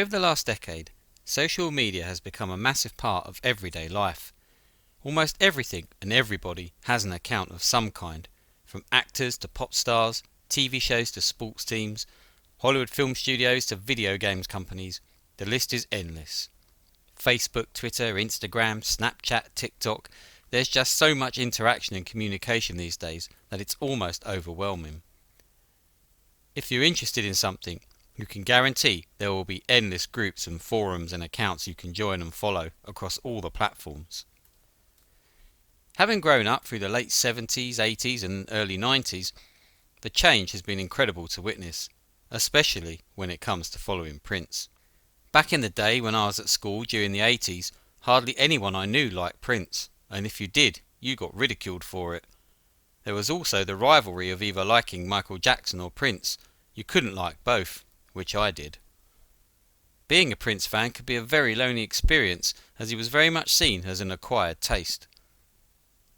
Over the last decade, social media has become a massive part of everyday life. Almost everything and everybody has an account of some kind, from actors to pop stars, TV shows to sports teams, Hollywood film studios to video games companies. The list is endless. Facebook, Twitter, Instagram, Snapchat, TikTok. There's just so much interaction and communication these days that it's almost overwhelming. If you're interested in something, you can guarantee there will be endless groups and forums and accounts you can join and follow across all the platforms. Having grown up through the late 70s, 80s and early 90s, the change has been incredible to witness, especially when it comes to following Prince. Back in the day when I was at school during the 80s, hardly anyone I knew liked Prince, and if you did, you got ridiculed for it. There was also the rivalry of either liking Michael Jackson or Prince. You couldn't like both, which I did. Being a Prince fan could be a very lonely experience, as he was very much seen as an acquired taste.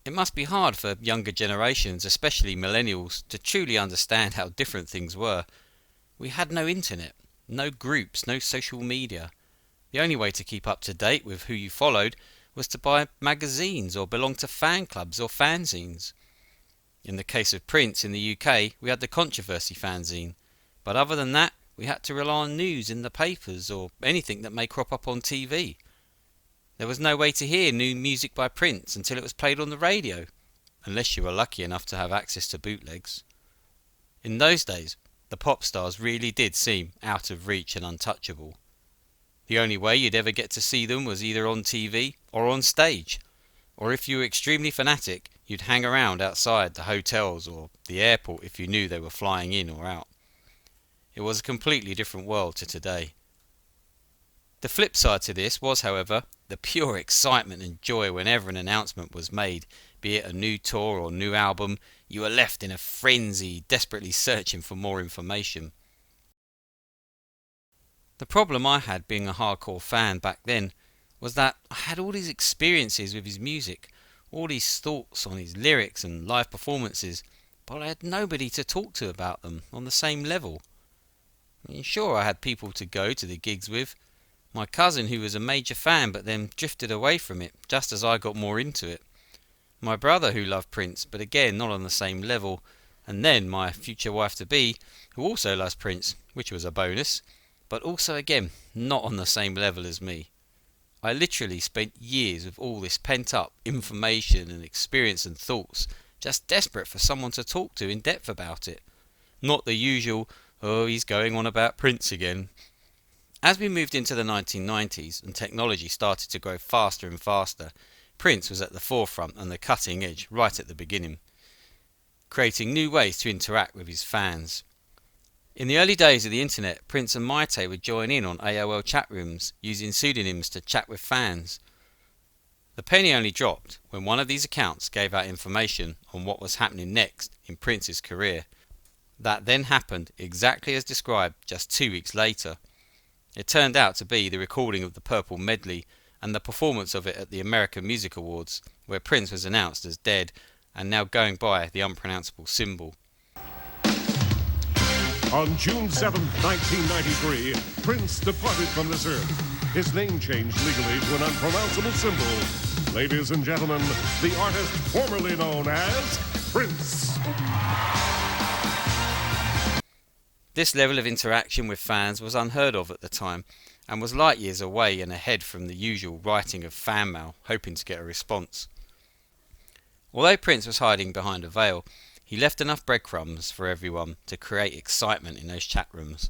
It must be hard for younger generations, especially millennials, to truly understand how different things were. We had no internet, no groups, no social media. The only way to keep up to date with who you followed was to buy magazines or belong to fan clubs or fanzines. In the case of Prince in the UK, we had the Controversy fanzine, but other than that, we had to rely on news in the papers or anything that may crop up on TV. There was no way to hear new music by Prince until it was played on the radio, unless you were lucky enough to have access to bootlegs. In those days, the pop stars really did seem out of reach and untouchable. The only way you'd ever get to see them was either on TV or on stage, or if you were extremely fanatic, you'd hang around outside the hotels or the airport if you knew they were flying in or out. It was a completely different world to today. The flip side to this was, however, the pure excitement and joy whenever an announcement was made, be it a new tour or new album. You were left in a frenzy, desperately searching for more information. The problem I had being a hardcore fan back then was that I had all these experiences with his music, all these thoughts on his lyrics and live performances, but I had nobody to talk to about them on the same level. Sure, I had people to go to the gigs with. My cousin, who was a major fan but then drifted away from it just as I got more into it. My brother, who loved Prince, but again not on the same level. And then my future wife-to-be, who also loves Prince, which was a bonus, but also again not on the same level as me. I literally spent years with all this pent-up information and experience and thoughts, just desperate for someone to talk to in depth about it. Not the usual, oh, he's going on about Prince again. As we moved into the 1990s and technology started to grow faster and faster, Prince was at the forefront and the cutting edge right at the beginning, creating new ways to interact with his fans. In the early days of the internet, Prince and Maite would join in on AOL chat rooms, using pseudonyms to chat with fans. The penny only dropped when one of these accounts gave out information on what was happening next in Prince's career. That then happened exactly as described just 2 weeks later. It turned out to be the recording of the Purple Medley and the performance of it at the American Music Awards, where Prince was announced as dead and now going by the unpronounceable symbol. On June 7, 1993, Prince departed from this earth. His name changed legally to an unpronounceable symbol. Ladies and gentlemen, the artist formerly known as Prince. This level of interaction with fans was unheard of at the time and was light years away and ahead from the usual writing of fan mail hoping to get a response. Although Prince was hiding behind a veil, he left enough breadcrumbs for everyone to create excitement in those chat rooms.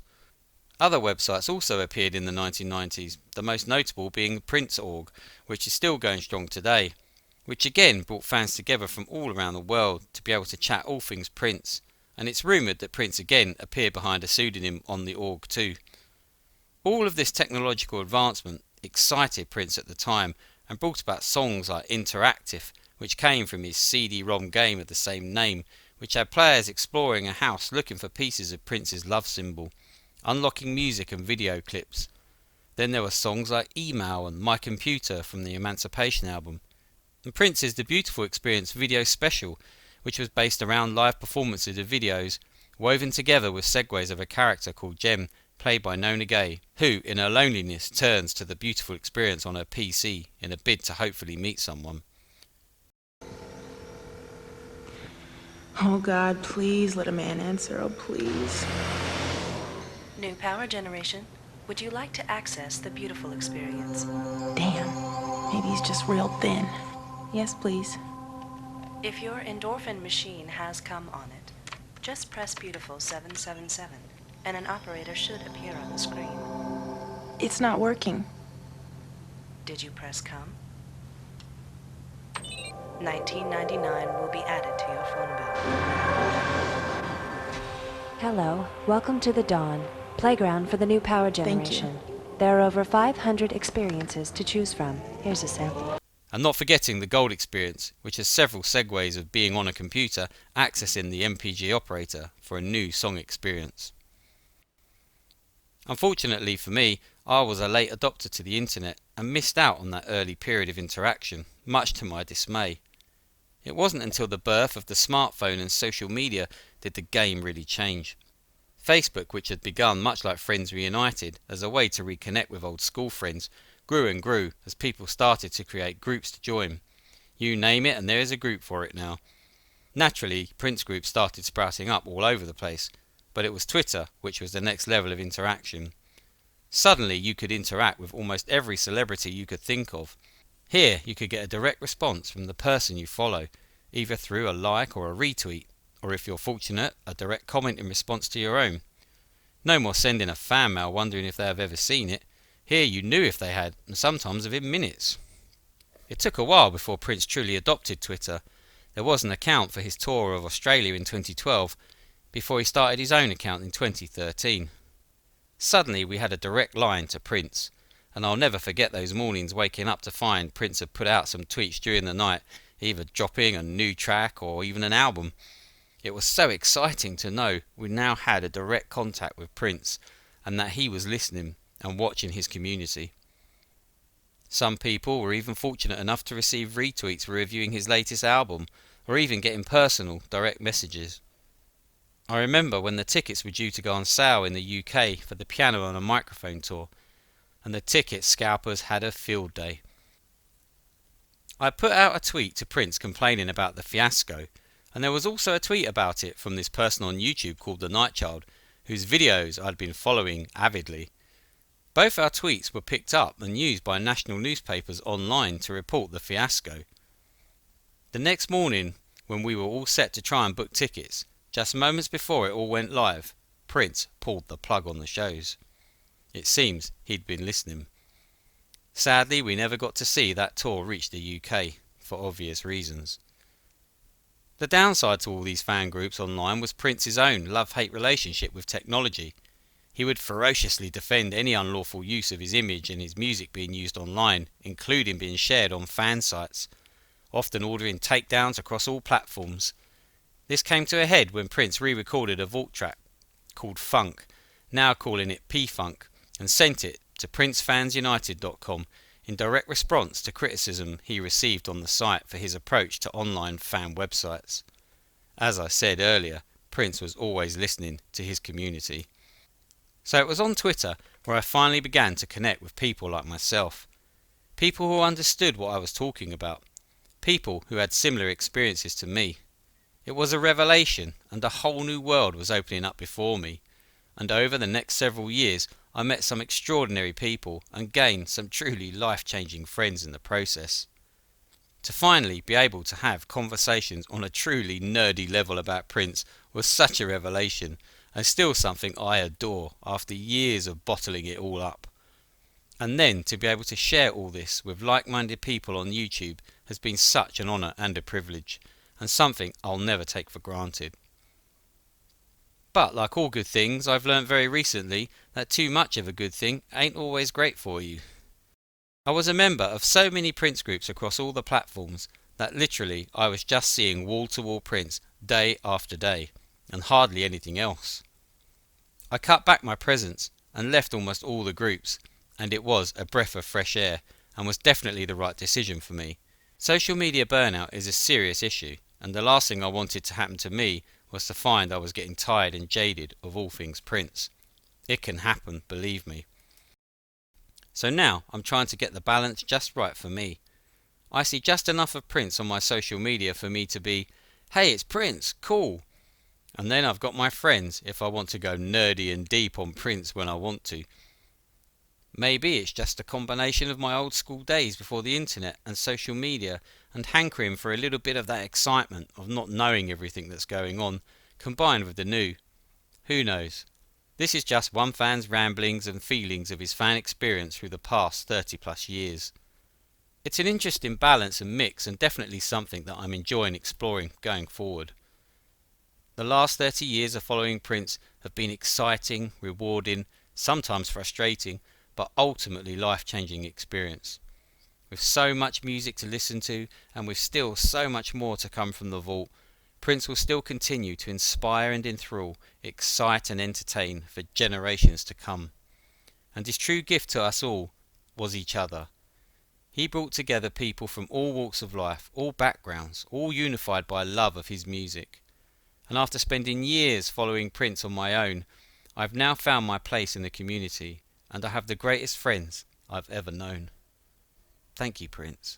Other websites also appeared in the 1990s, the most notable being Prince.org, which is still going strong today, which again brought fans together from all around the world to be able to chat all things Prince, and it's rumoured that Prince again appeared behind a pseudonym on the org too. All of this technological advancement excited Prince at the time and brought about songs like Interactive, which came from his CD-ROM game of the same name, which had players exploring a house looking for pieces of Prince's love symbol, unlocking music and video clips. Then there were songs like Email and My Computer from the Emancipation album, and Prince's The Beautiful Experience video special, which was based around live performances of videos, woven together with segues of a character called Jem, played by Nona Gay, who in her loneliness turns to the beautiful experience on her PC in a bid to hopefully meet someone. Oh God, please let a man answer, oh please. New power generation. Would you like to access the beautiful experience? Damn, maybe he's just real thin. Yes, please. If your endorphin machine has come on it, just press beautiful 777 and an operator should appear on the screen. It's not working. Did you press come? $19.99 will be added to your phone bill. Hello, welcome to the Dawn, playground for the new power generation. There are over 500 experiences to choose from. Here's a sample. And not forgetting the Gold experience, which has several segues of being on a computer, accessing the MPG operator for a new song experience. Unfortunately for me, I was a late adopter to the internet and missed out on that early period of interaction, much to my dismay. It wasn't until the birth of the smartphone and social media did the game really change. Facebook, which had begun much like Friends Reunited as a way to reconnect with old school friends, grew and grew as people started to create groups to join. You name it and there is a group for it now. Naturally, Prince groups started sprouting up all over the place, but it was Twitter which was the next level of interaction. Suddenly you could interact with almost every celebrity you could think of. Here you could get a direct response from the person you follow, either through a like or a retweet, or if you're fortunate, a direct comment in response to your own. No more sending a fan mail wondering if they have ever seen it. Here you knew if they had, and sometimes within minutes. It took a while before Prince truly adopted Twitter. There was an account for his tour of Australia in 2012, before he started his own account in 2013. Suddenly we had a direct line to Prince, and I'll never forget those mornings waking up to find Prince had put out some tweets during the night, either dropping a new track or even an album. It was so exciting to know we now had a direct contact with Prince, and that he was listening and watching his community. Some people were even fortunate enough to receive retweets reviewing his latest album, or even getting personal, direct messages. I remember when the tickets were due to go on sale in the UK for the Piano and a Microphone tour, and the ticket scalpers had a field day. I put out a tweet to Prince complaining about the fiasco, and there was also a tweet about it from this person on YouTube called The Nightchild, whose videos I'd been following avidly. Both our tweets were picked up and used by national newspapers online to report the fiasco. The next morning, when we were all set to try and book tickets, just moments before it all went live, Prince pulled the plug on the shows. It seems he'd been listening. Sadly, we never got to see that tour reach the UK, for obvious reasons. The downside to all these fan groups online was Prince's own love-hate relationship with technology. He would ferociously defend any unlawful use of his image and his music being used online, including being shared on fan sites, often ordering takedowns across all platforms. This came to a head when Prince re-recorded a vault track called Funk, now calling it P-Funk, and sent it to princefansunited.com in direct response to criticism he received on the site for his approach to online fan websites. As I said earlier, Prince was always listening to his community. So it was on Twitter where I finally began to connect with people like myself. People who understood what I was talking about. People who had similar experiences to me. It was a revelation, and a whole new world was opening up before me. And over the next several years I met some extraordinary people and gained some truly life-changing friends in the process. To finally be able to have conversations on a truly nerdy level about Prince was such a revelation, and still something I adore after years of bottling it all up. And then to be able to share all this with like-minded people on YouTube has been such an honour and a privilege, and something I'll never take for granted. But like all good things, I've learnt very recently that too much of a good thing ain't always great for you. I was a member of so many Prince groups across all the platforms that literally I was just seeing wall-to-wall Prince day after day, and hardly anything else. I cut back my presence and left almost all the groups, and it was a breath of fresh air and was definitely the right decision for me. Social media burnout is a serious issue, and the last thing I wanted to happen to me was to find I was getting tired and jaded of all things Prince. It can happen, believe me. So now I'm trying to get the balance just right for me. I see just enough of Prince on my social media for me to be, hey, it's Prince, cool. And then I've got my friends if I want to go nerdy and deep on Prince when I want to. Maybe it's just a combination of my old school days before the internet and social media and hankering for a little bit of that excitement of not knowing everything that's going on, combined with the new. Who knows? This is just one fan's ramblings and feelings of his fan experience through the past 30 plus years. It's an interesting balance and mix, and definitely something that I'm enjoying exploring going forward. The last 30 years of following Prince have been exciting, rewarding, sometimes frustrating, but ultimately life-changing experience. With so much music to listen to, and with still so much more to come from the vault, Prince will still continue to inspire and enthrall, excite and entertain for generations to come. And his true gift to us all was each other. He brought together people from all walks of life, all backgrounds, all unified by love of his music. And after spending years following Prince on my own, I've now found my place in the community, and I have the greatest friends I've ever known. Thank you, Prince.